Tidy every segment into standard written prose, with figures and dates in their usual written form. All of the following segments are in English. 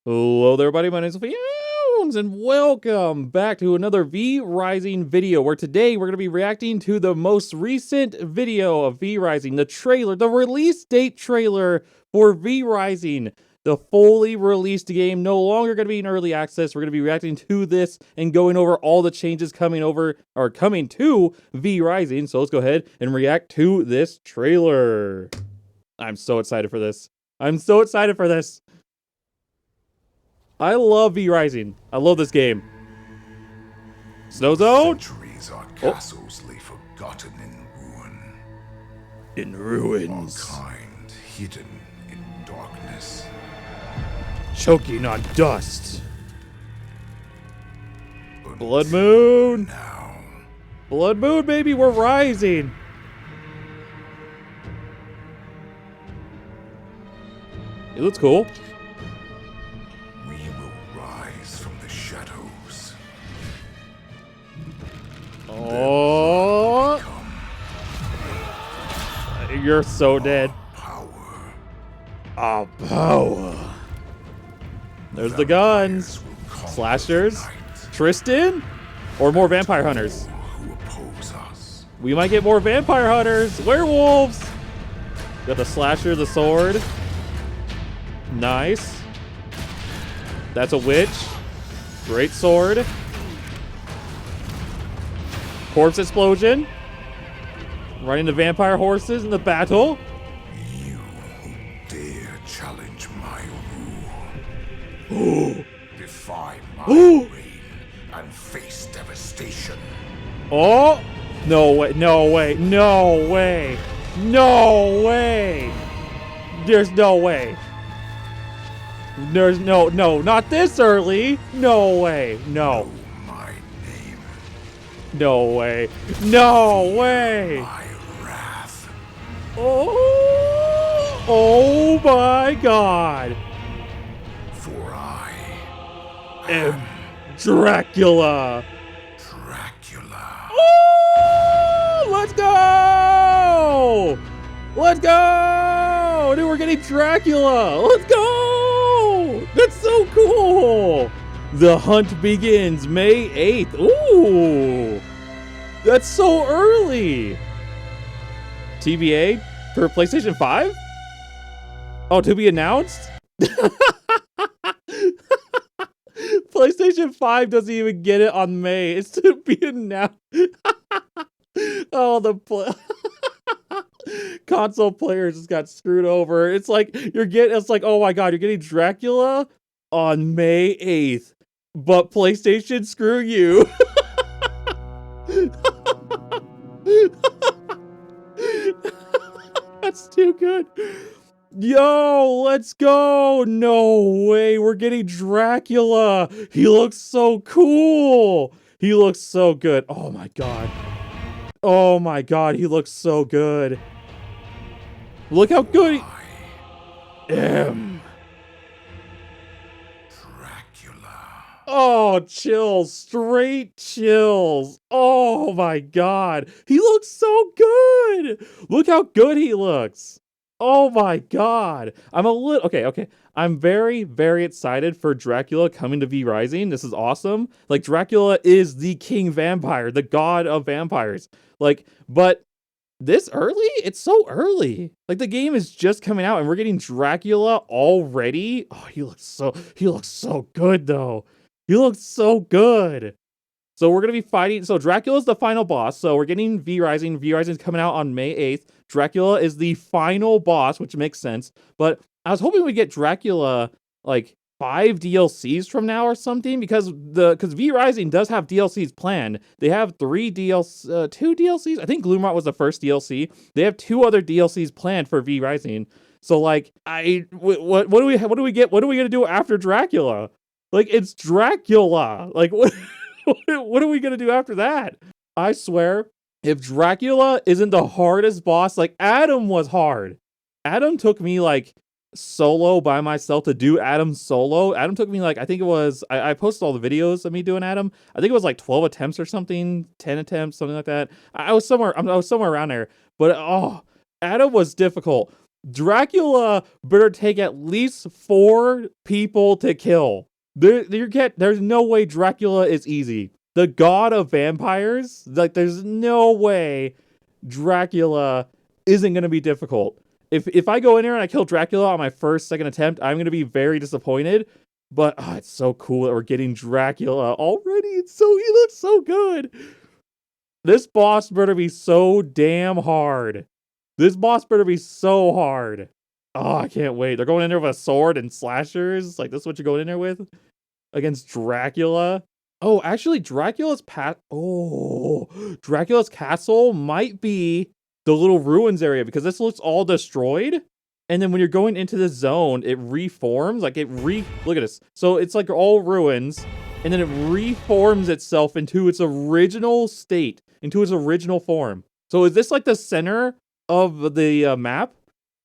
Hello there, everybody. My name is Wolfyowns, and welcome back to another V Rising video, where today we're going to be reacting to the most recent video of V Rising, the trailer, the release date trailer for V Rising, the fully released game, no longer going to be in early access. We're going to be reacting to this and going over all the changes coming to V Rising. So let's go ahead and react to this trailer. I'm so excited for this. I'm so excited for this. I love V Rising. I love this game. Snow Zone? Centuries our castles lay forgotten in ruin. In ruins. Our kind hidden in darkness. Choking on dust. Blood Until Moon. Now. Blood Moon, baby, we're rising. It looks cool. We will rise from the shadows. Oh. You're so dead. Power. Oh, power. There's the guns. Slashers. Tristan? Or more vampire hunters? Who oppose us. We might get more vampire hunters. Werewolves. Got the slasher, the sword. Nice. That's a witch. Great sword. Corpse explosion. Running the vampire horses in the battle. You who dare challenge my rule. Ooh. Defy my Ooh. reign and face devastation. Oh! No way, no way, no way. No way. There's no way. There's no, not this early. No way, no. My name. No way. No way. My wrath. Oh my God. For I am Dracula. Dracula. Oh, let's go. Let's go. Dude, we're getting Dracula. Let's go. That's so cool. The hunt begins May 8th. Ooh. That's so early. TBA for PlayStation 5? Oh, to be announced? PlayStation 5 doesn't even get it on May. It's to be announced. Oh, the console players just got screwed over. It's like it's like, oh my God, you're getting Dracula on May 8th. But PlayStation, screw you. That's too good. Yo, let's go. No way. We're getting Dracula. He looks so cool. He looks so good. Oh my God. Oh my God. He looks so good. Look how good he am. Oh, chills. Straight chills. Oh my God. He looks so good. Look how good he looks. Oh my God. I'm a little... Okay. I'm very, very excited for Dracula coming to V Rising. This is awesome. Like, Dracula is the king vampire, the god of vampires. Like, but this early? It's so early. Like, the game is just coming out and we're getting Dracula already. Oh, he looks so good though. He looks so good. So we're going to be fighting. So Dracula's the final boss. So we're getting V Rising. V Rising is coming out on May 8th. Dracula is the final boss, which makes sense. But I was hoping we'd get Dracula like 5 DLCs from now or something, because V Rising does have DLCs planned. They have 2 DLCs. I think Gloomrot was the first DLC. They have 2 other DLCs planned for V Rising. So like, what do we get? What are we going to do after Dracula? Like, it's Dracula. Like, what are we going to do after that? I swear, if Dracula isn't the hardest boss, like, Adam was hard. Adam took me, like, solo by myself to do Adam solo. Adam took me, like, I think it was, I posted all the videos of me doing Adam. I think it was, like, 12 attempts or something, 10 attempts, something like that. I was somewhere around there. But, oh, Adam was difficult. Dracula better take at least 4 people to kill. There's no way Dracula is easy. The god of vampires, like there's no way Dracula isn't gonna be difficult. If I go in there and I kill Dracula on my second attempt, I'm gonna be very disappointed. But it's so cool that we're getting Dracula already. He looks so good. This boss better be so damn hard. This boss better be so hard. Oh, I can't wait. They're going in there with a sword and slashers. Like, this is what you're going in there with? Against Dracula? Oh, actually, Dracula's castle might be the little ruins area because this looks all destroyed. And then when you're going into the zone, it reforms. Like, look at this. So it's like all ruins. And then it reforms itself into its original state, into its original form. So is this like the center of the map?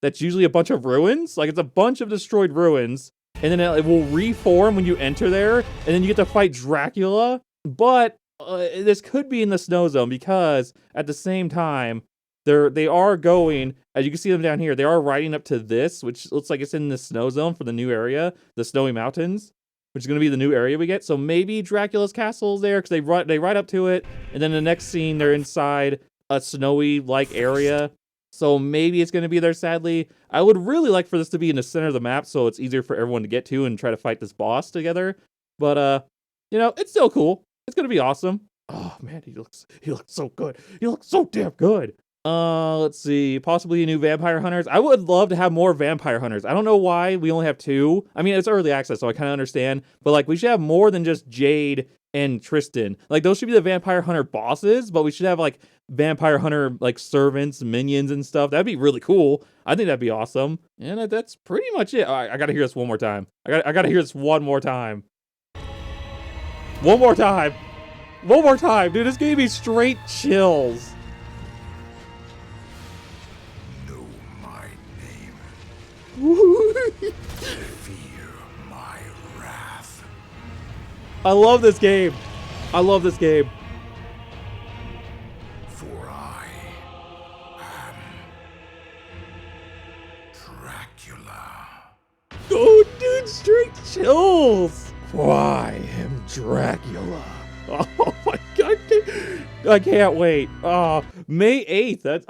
That's usually a bunch of ruins. Like, it's a bunch of destroyed ruins, and then it will reform when you enter there, and then you get to fight Dracula. But this could be in the snow zone because at the same time, they are going, as you can see them down here, they are riding up to this, which looks like it's in the snow zone for the new area, the Snowy Mountains, which is going to be the new area we get. So maybe Dracula's castle is there because they ride up to it, and then the next scene they're inside a snowy-like area. So maybe it's going to be there, sadly. I would really like for this to be in the center of the map so it's easier for everyone to get to and try to fight this boss together. But, you know, it's still cool. It's going to be awesome. Oh, man, he looks so good. He looks so damn good. Let's see. Possibly new vampire hunters. I would love to have more vampire hunters. I don't know why we only have 2. I mean, it's early access, so I kind of understand. But, like, we should have more than just Jade and Tristan. Like, those should be the vampire hunter bosses, but we should have, like, vampire hunter, like, servants, minions, and stuff. That'd be really cool. I think that'd be awesome. And that's pretty much it. I gotta hear this one more time. I gotta hear this one more time. One more time. One more time. Dude, this gave me straight chills. Know my name. Fear my wrath. I love this game. I love this game. For I am Dracula. Oh, dude, straight chills. For I am Dracula. Oh my god, I can't wait. Oh, May 8th.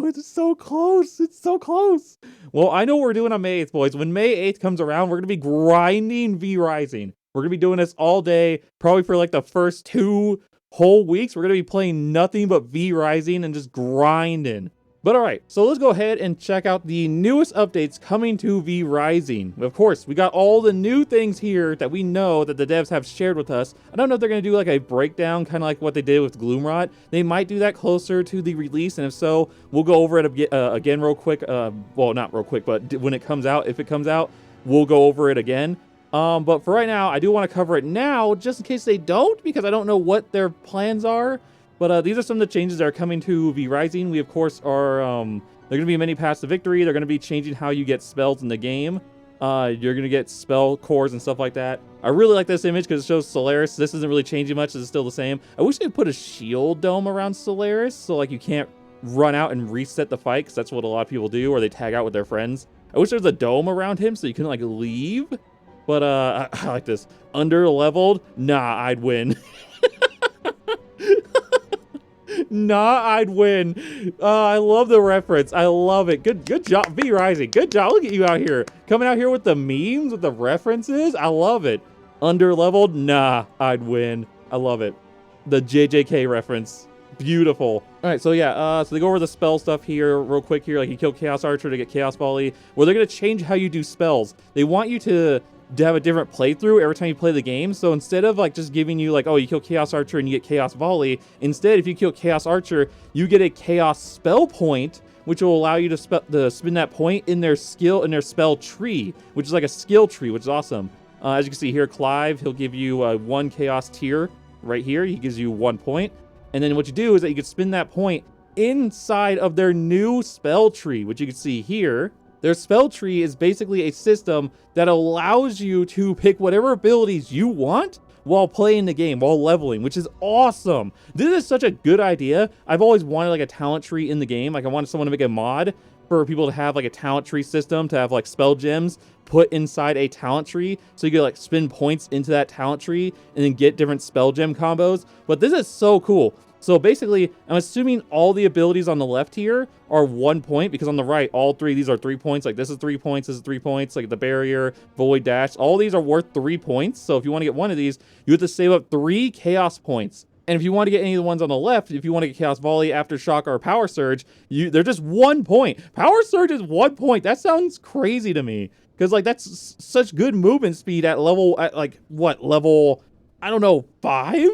It's so close. It's so close. Well, I know what we're doing on May 8th, boys. When May 8th comes around, we're going to be grinding V-Rising. We're going to be doing this all day, probably for like the first 2 whole weeks. We're going to be playing nothing but V-Rising and just grinding. But alright, so let's go ahead and check out the newest updates coming to V-Rising. Of course, we got all the new things here that we know that the devs have shared with us. I don't know if they're going to do like a breakdown, kind of like what they did with Gloomrot. They might do that closer to the release, and if so, we'll go over it again real quick. Well, not real quick, but when it comes out, if it comes out, we'll go over it again. But for right now, I do want to cover it now, just in case they don't, because I don't know what their plans are. But these are some of the changes that are coming to V-Rising. We, of course, are... they're going to be many paths to victory. They're going to be changing how you get spells in the game. You're going to get spell cores and stuff like that. I really like this image because it shows Solaris. This isn't really changing much. It's still the same. I wish they'd put a shield dome around Solaris so like you can't run out and reset the fight, because that's what a lot of people do, or they tag out with their friends. I wish there was a dome around him so you can like leave. But I like this. Under-leveled? Nah, I'd win. Nah, I'd win. I love the reference. I love it. Good job, V-Rising. Good job. Look at you out here. Coming out here with the memes, with the references. I love it. Under-leveled? Nah, I'd win. I love it. The JJK reference. Beautiful. All right, so yeah, so they go over the spell stuff here real quick here. Like you kill Chaos Archer to get Chaos Volley. Well, they're going to change how you do spells. They want you to have a different playthrough every time you play the game. So instead of like just giving you like, oh, you kill Chaos Archer and you get Chaos Volley, instead if you kill Chaos Archer, you get a Chaos Spell point, which will allow you to spin that point in their spell tree, which is like a skill tree, which is awesome. As you can see here, Clive, he'll give you 1 Chaos tier right here. He gives you 1 point. And then what you do is that you can spin that point inside of their new spell tree, which you can see here. Their spell tree is basically a system that allows you to pick whatever abilities you want while playing the game, while leveling, which is awesome. This is such a good idea. I've always wanted like a talent tree in the game. Like I wanted someone to make a mod for people to have like a talent tree system, to have like spell gems put inside a talent tree, so you can like spin points into that talent tree and then get different spell gem combos. But this is so cool. So basically, I'm assuming all the abilities on the left here are 1 point, because on the right, all three of these are 3 points. Like this is 3 points, this is 3 points, like the barrier, void, dash. All these are worth 3 points. So if you want to get one of these, you have to save up 3 chaos points. And if you want to get any of the ones on the left, if you want to get Chaos Volley, Aftershock, or Power Surge, they're just 1 point. Power Surge is 1 point. That sounds crazy to me. Because, like, that's such good movement speed at level, level, I don't know, 5?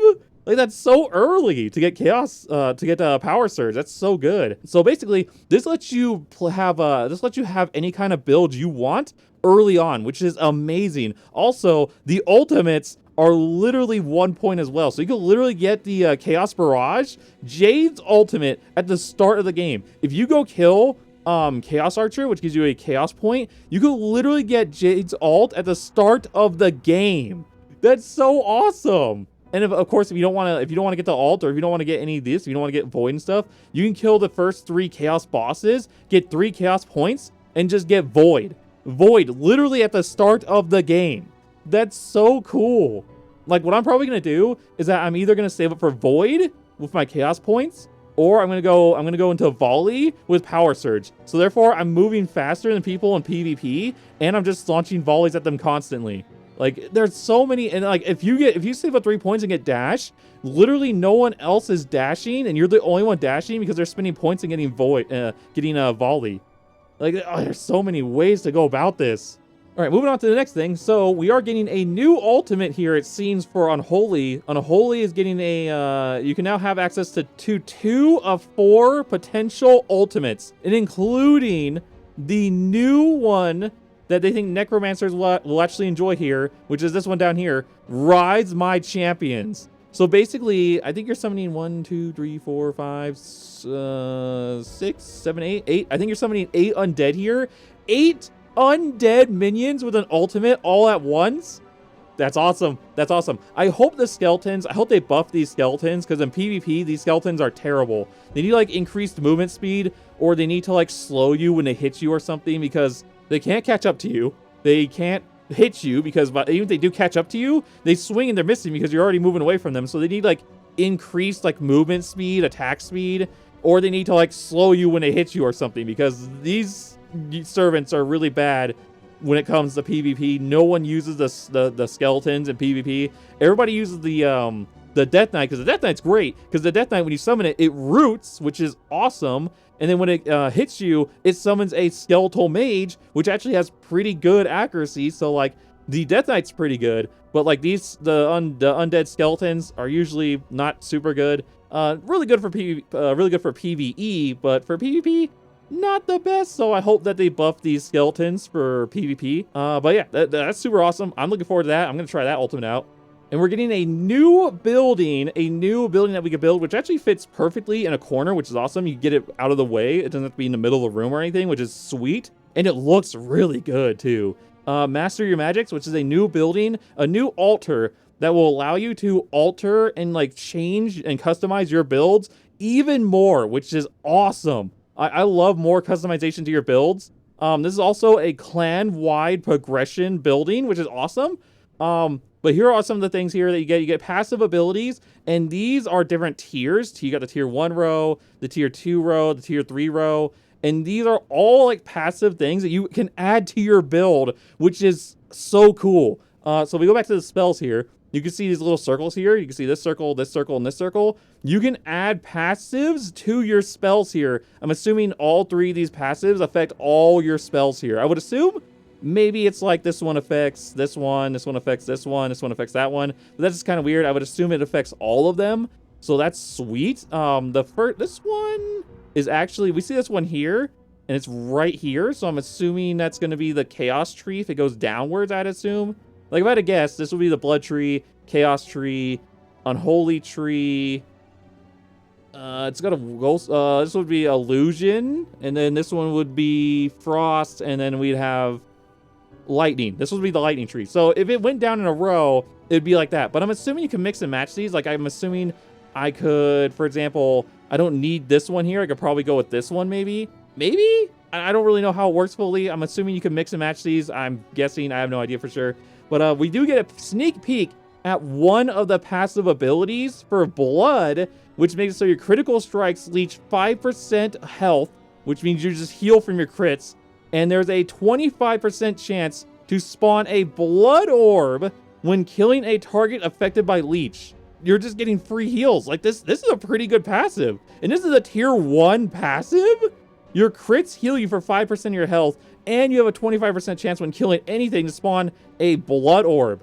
Like, that's so early to get Chaos, to get Power Surge. That's so good. So basically, this lets you have any kind of build you want early on, which is amazing. Also, the ultimates are literally 1 point as well. So you can literally get the Chaos Barrage, Jade's ultimate, at the start of the game. If you go kill Chaos Archer, which gives you a Chaos point, you can literally get Jade's ult at the start of the game. That's so awesome. And of course, if you don't want to get the ult, or if you don't want to get any of this, if you don't want to get Void and stuff, you can kill the first 3 Chaos bosses, get 3 Chaos points, and just get Void. Void, literally at the start of the game. That's so cool. Like, what I'm probably going to do is that I'm either going to save up for Void with my Chaos points, or I'm going to go into Volley with Power Surge. So therefore, I'm moving faster than people in PvP, and I'm just launching volleys at them constantly. Like, there's so many, and like, if you save up 3 points and get dash, literally no one else is dashing, and you're the only one dashing because they're spending points and getting Volley. Like, there's so many ways to go about this. All right, moving on to the next thing. So we are getting a new ultimate here, it seems, for Unholy. Unholy is getting a, you can now have access to 2 of 4 potential ultimates, and including the new one that they think Necromancers will actually enjoy here, which is this one down here, Rise My Champions. So basically, I think you're summoning 1, 2, 3, 4, 5, 6, 7, 8. I think you're summoning 8 undead here. 8 undead minions with an ultimate all at once. That's awesome. That's awesome. I hope they buff these skeletons, because in PvP, these skeletons are terrible. They need like increased movement speed, or they need to like slow you when they hit you or something, because they can't catch up to you. They can't hit you, because even if they do catch up to you, they swing and they're missing because you're already moving away from them. So they need like increased like movement speed, attack speed, or they need to like slow you when they hit you or something, because these servants are really bad when it comes to PvP. No one uses the skeletons in PvP. Everybody uses the Death Knight, because the Death Knight's great, because the Death Knight, when you summon it, it roots, which is awesome. And then when it hits you, it summons a skeletal mage, which actually has pretty good accuracy. So like the Death Knight's pretty good, but like the undead skeletons are usually not super good. Really good for PvE, but for PvP, not the best. So I hope that they buff these skeletons for PvP. But yeah, that's super awesome. I'm looking forward to that. I'm gonna try that ultimate out. And we're getting a new building that we can build, which actually fits perfectly in a corner, which is awesome. You get it out of the way. It doesn't have to be in the middle of the room or anything, which is sweet. And it looks really good too. Master Your Magics, which is a new building, a new altar that will allow you to alter and like change and customize your builds even more, which is awesome. I love more customization to your builds. This is also a clan-wide progression building, which is awesome. But here are some of the things here that you get. You get passive abilities, and these are different tiers. You got the tier 1 row, the tier 2 row, the tier 3 row, and these are all like passive things that you can add to your build, which is so cool. So we go back to the spells here. You can see these little circles here. You can see this circle, and this circle. You can add passives to your spells here. I'm assuming all 3 of these passives affect all your spells here. I would assume maybe it's like this one affects this one affects this one affects that one. But that's just kind of weird. I would assume it affects all of them. So that's sweet. This one is actually, we see this one here, and it's right here. So I'm assuming that's going to be the Chaos Tree if it goes downwards, I'd assume. Like, if I had to guess, this would be the Blood Tree, Chaos Tree, Unholy Tree. It's got a ghost. This would be Illusion, and then this one would be Frost, and then we'd have Lightning. This would be the Lightning Tree. So if it went down in a row, it'd be like that. But I'm assuming you can mix and match these. Like, I'm assuming I could, for example, I don't need this one here. I could probably go with this one, maybe. Maybe? I don't really know how it works fully. I'm assuming you can mix and match these. I'm guessing. I have no idea for sure. But we do get a sneak peek at one of the passive abilities for blood, which makes it so your critical strikes leech 5% health, which means you just heal from your crits. And there's a 25% chance to spawn a blood orb when killing a target affected by leech. You're just getting free heals. Like this is a pretty good passive. And this is a tier 1 passive? Your crits heal you for 5% of your health, and you have a 25% chance when killing anything to spawn a blood orb.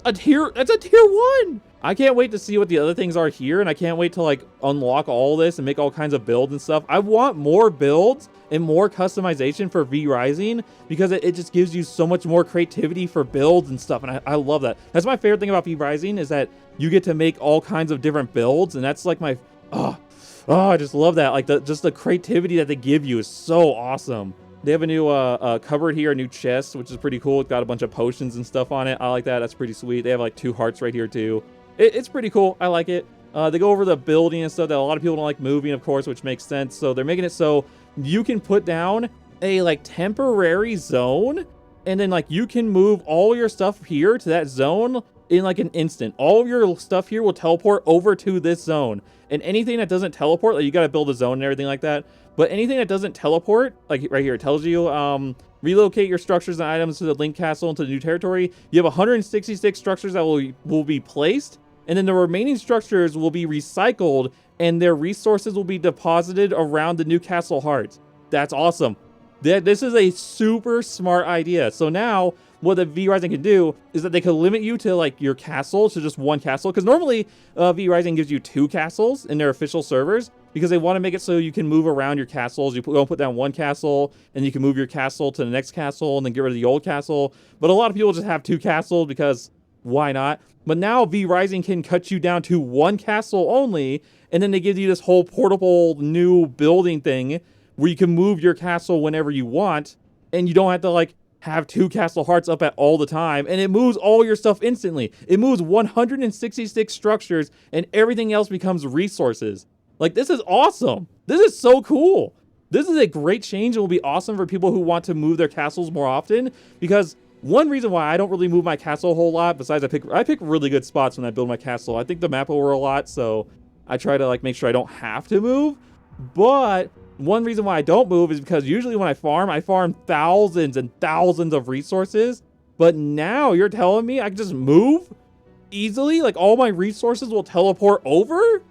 That's a tier 1! I can't wait to see what the other things are here, and I can't wait to like unlock all this and make all kinds of builds and stuff. I want more builds and more customization for V Rising because it just gives you so much more creativity for builds and stuff, and I love that. That's my favorite thing about V Rising is that you get to make all kinds of different builds, and that's like my I just love that. Like just the creativity that they give you is so awesome. They have a new cupboard here, a new chest, which is pretty cool. It's got a bunch of potions and stuff on it. I like that. That's pretty sweet. They have like 2 hearts right here too. It's pretty cool. I like it. They go over the building and stuff that a lot of people don't like moving, of course, which makes sense. So they're making it so you can put down a like temporary zone, and then like you can move all your stuff here to that zone in like an instant. All of your stuff here will teleport over to this zone. And anything that doesn't teleport, like you got to build a zone and everything like that. But anything that doesn't teleport, like right here, it tells you relocate your structures and items to the Link Castle into the new territory. You have 166 structures that will be placed, and then the remaining structures will be recycled, and their resources will be deposited around the new castle heart. That's awesome. This is a super smart idea. So now what the V Rising can do is that they can limit you to like your castle to just 1 castle, because normally V Rising gives you 2 castles in their official servers because they want to make it so you can move around your castles. You go and put down 1 castle, and you can move your castle to the next castle and then get rid of the old castle. But a lot of people just have 2 castles because why not? But now V Rising can cut you down to 1 castle only, and then they give you this whole portable new building thing where you can move your castle whenever you want, and you don't have to like have 2 castle hearts up at all the time, and it moves all your stuff instantly. It moves 166 structures, and everything else becomes resources. Like, this is awesome. This is so cool. This is a great change and will be awesome for people who want to move their castles more often, because one reason why I don't really move my castle a whole lot, besides I pick really good spots when I build my castle. I think the map over a lot, so I try to like make sure I don't have to move. But one reason why I don't move is because usually when I farm thousands and thousands of resources. But now you're telling me I can just move easily? Like all my resources will teleport over?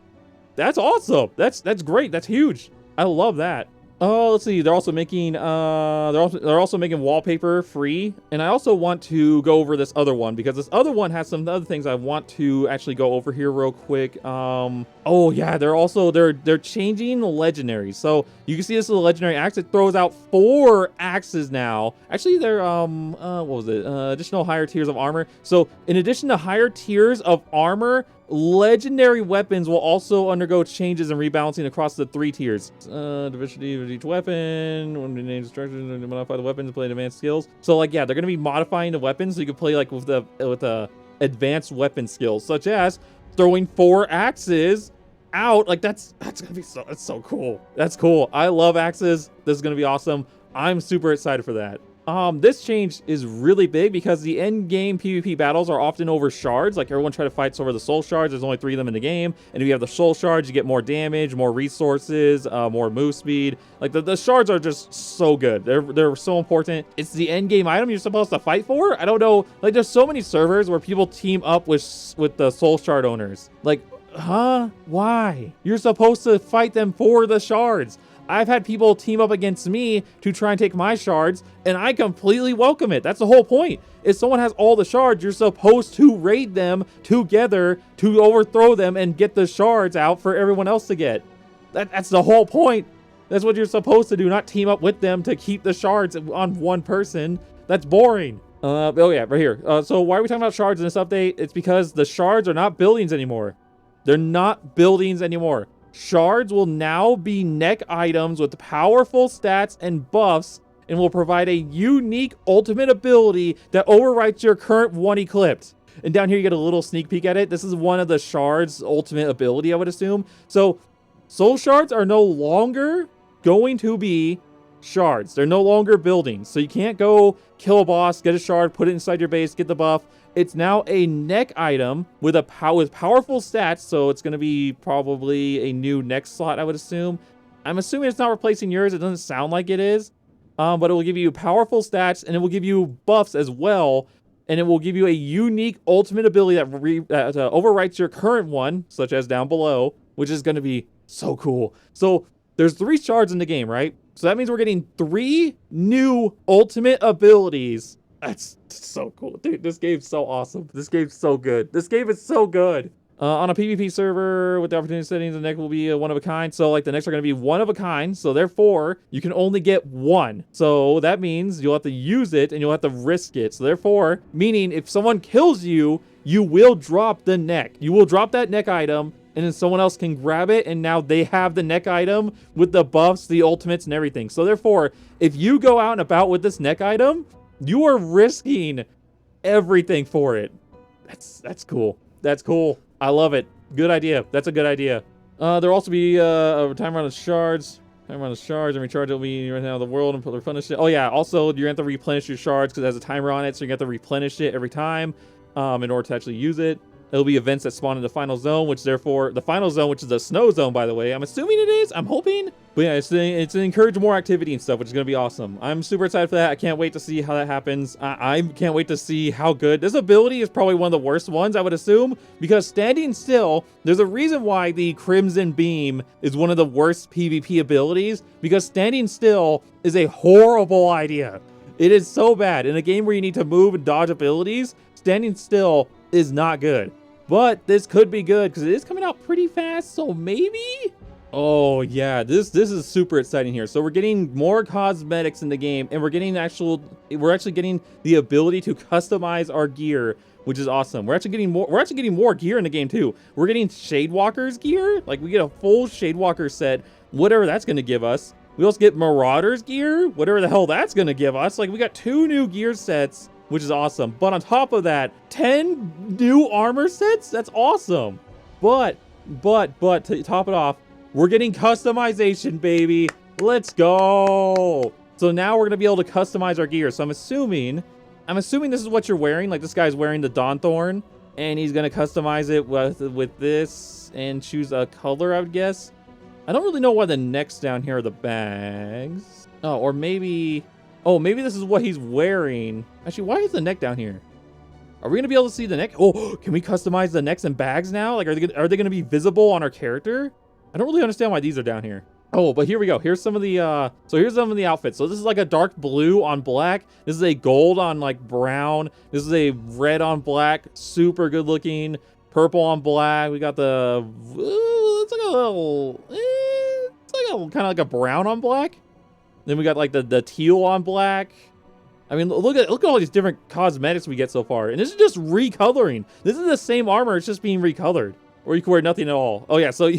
That's awesome. That's great. That's huge. I love that. Oh, let's see. They're also making wallpaper free, and I also want to go over this other one because this other one has some other things I want to actually go over here real quick. Oh yeah, they're changing the legendaries. So you can see this is a legendary axe. It throws out 4 axes now. Actually, they're what was it? Additional higher tiers of armor. So in addition to higher tiers of armor, legendary weapons will also undergo changes and rebalancing across the 3 tiers. Diversity of each weapon, when you name structures and modify the weapons, play advanced skills. So like, yeah, they're gonna be modifying the weapons so you can play like with the advanced weapon skills, such as throwing 4 axes out. Like that's gonna be that's so cool. That's cool. I love axes. This is gonna be awesome. I'm super excited for that. This change is really big because the end game PvP battles are often over shards. Like everyone try to fight over the soul shards. There's only 3 of them in the game. And if you have the soul shards, you get more damage, more resources, more move speed. Like the shards are just so good. They're so important. It's the end game item you're supposed to fight for. I don't know. Like there's so many servers where people team up with the soul shard owners. Like, huh? Why? You're supposed to fight them for the shards. I've had people team up against me to try and take my shards, and I completely welcome it. That's the whole point. If someone has all the shards, you're supposed to raid them together to overthrow them and get the shards out for everyone else to get. That's the whole point. That's what you're supposed to do, not team up with them to keep the shards on one person. That's boring. Oh yeah, right here. So why are we talking about shards in this update? It's because the shards are not buildings anymore. They're not buildings anymore. Shards will now be neck items with powerful stats and buffs, and will provide a unique ultimate ability that overwrites your current one equipped. And down here you get a little sneak peek at it. This is one of the shards' ultimate ability, I would assume. So soul shards are no longer going to be shards. They're no longer buildings. So you can't go kill a boss, get a shard, put it inside your base, get the buff. It's now a neck item with with powerful stats. So it's going to be probably a new neck slot, I would assume. I'm assuming it's not replacing yours. It doesn't sound like it is. But it will give you powerful stats, and it will give you buffs as well. And it will give you a unique ultimate ability that overwrites your current one, such as down below, which is going to be so cool. So there's 3 shards in the game, right? So that means we're getting 3 new ultimate abilities. That's so cool. Dude, this game's so awesome. This game's so good. This game is so good. On a PvP server with the opportunity settings, the neck will be one of a kind. So like the necks are going to be one of a kind. So therefore, you can only get one. So that means you'll have to use it and you'll have to risk it. So therefore, meaning if someone kills you, you will drop the neck. You will drop that neck item, and then someone else can grab it, and now they have the neck item with the buffs, the ultimates, and everything. So therefore, if you go out and about with this neck item, you are risking everything for it. That's cool. That's cool. I love it. Good idea. That's a good idea. There'll also be a timer on the shards. Timer on the shards, and recharge will be right now in the world and replenish it. Oh yeah, also you're gonna have to replenish your shards because it has a timer on it, so you have to replenish it every time in order to actually use it. It'll be events that spawn in the final zone, which therefore the final zone, which is a snow zone, by the way. I'm assuming it is. I'm hoping. But yeah, it's to encourage more activity and stuff, which is going to be awesome. I'm super excited for that. I can't wait to see how that happens. I can't wait to see how good. This ability is probably one of the worst ones, I would assume, because standing still, there's a reason why the Crimson Beam is one of the worst PvP abilities, because standing still is a horrible idea. It is so bad. In a game where you need to move and dodge abilities, standing still is not good. But this could be good because it is coming out pretty fast, so maybe? Oh yeah, this is super exciting here. So we're getting more cosmetics in the game, and we're actually getting the ability to customize our gear, which is awesome. We're actually getting more gear in the game too. We're getting Shadewalker's gear. Like we get a full Shadewalker set, whatever that's gonna give us. We also get Marauder's gear, whatever the hell that's gonna give us. Like we got 2 new gear sets, which is awesome. But on top of that, 10 new armor sets? That's awesome. But to top it off, we're getting customization, baby. Let's go. So now we're gonna be able to customize our gear. So I'm assuming this is what you're wearing. Like this guy's wearing the Dawnthorn, and he's gonna customize it with this and choose a color, I would guess. I don't really know why the necks down here are the bags. Oh, or maybe... Oh, maybe this is what he's wearing. Actually, why is the neck down here? Are we going to be able to see the neck? Oh, can we customize the necks and bags now? Like, are they going to be visible on our character? I don't really understand why these are down here. Oh, but here we go. Here's some of the, here's some of the outfits. So this is like a dark blue on black. This is a gold on like brown. This is a red on black. Super good looking. Purple on black. We got the, it's like a little, it's like a kind of like a brown on black. Then we got like the teal on black. I mean, look at all these different cosmetics we get so far. And this is just recoloring. This is the same armor, it's just being recolored. Or you can wear nothing at all. Oh yeah, so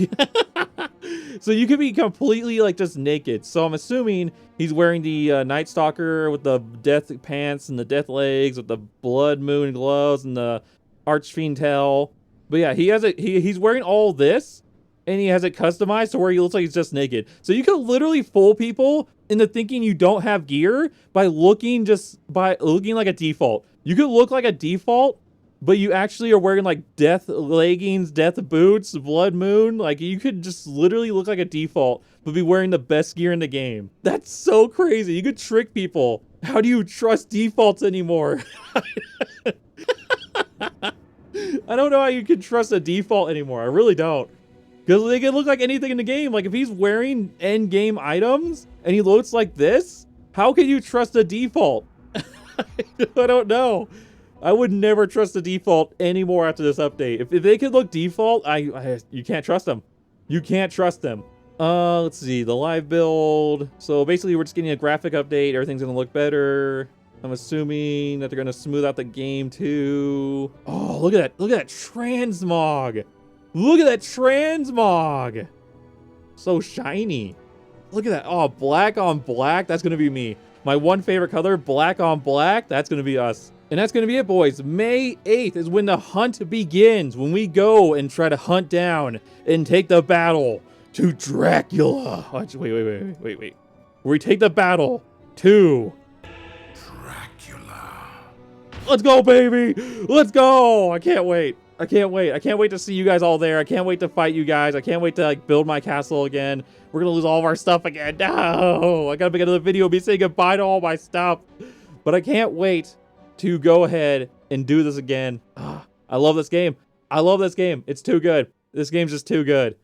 so you could be completely like just naked. So I'm assuming he's wearing the Night Stalker with the death pants and the death legs with the blood moon gloves and the Archfiend tail. But yeah, he has it. He's wearing all this, and he has it customized to where he looks like he's just naked. So you can literally fool people into thinking you don't have gear by looking like a default. You could look like a default, but you actually are wearing like death leggings, death boots, blood moon. Like you could just literally look like a default, but be wearing the best gear in the game. That's so crazy. You could trick people. How do you trust defaults anymore? I don't know how you can trust a default anymore. I really don't. Because they can look like anything in the game. Like if he's wearing end game items and he looks like this, how can you trust a default? I don't know. I would never trust the default anymore after this update. If they could look default, you can't trust them. You can't trust them. Let's see, the live build. So basically we're just getting a graphic update. Everything's gonna look better. I'm assuming that they're gonna smooth out the game too. Oh, look at that. Look at that transmog. Look at that transmog. So shiny. Look at that. Oh, black on black. That's gonna be me. My one favorite color, black on black. That's gonna be us. And that's gonna be it, boys. May 8th is when the hunt begins. When we go and try to hunt down and take the battle to Dracula. Oh, wait. We're where we take the battle to Dracula. Let's go, baby! Let's go! I can't wait. I can't wait. I can't wait to see you guys all there. I can't wait to fight you guys. I can't wait to like build my castle again. We're gonna lose all of our stuff again. No! I gotta make another video of me saying goodbye to all my stuff. But I can't wait to go ahead and do this again. I love this game. I love this game. It's too good. This game's just too good.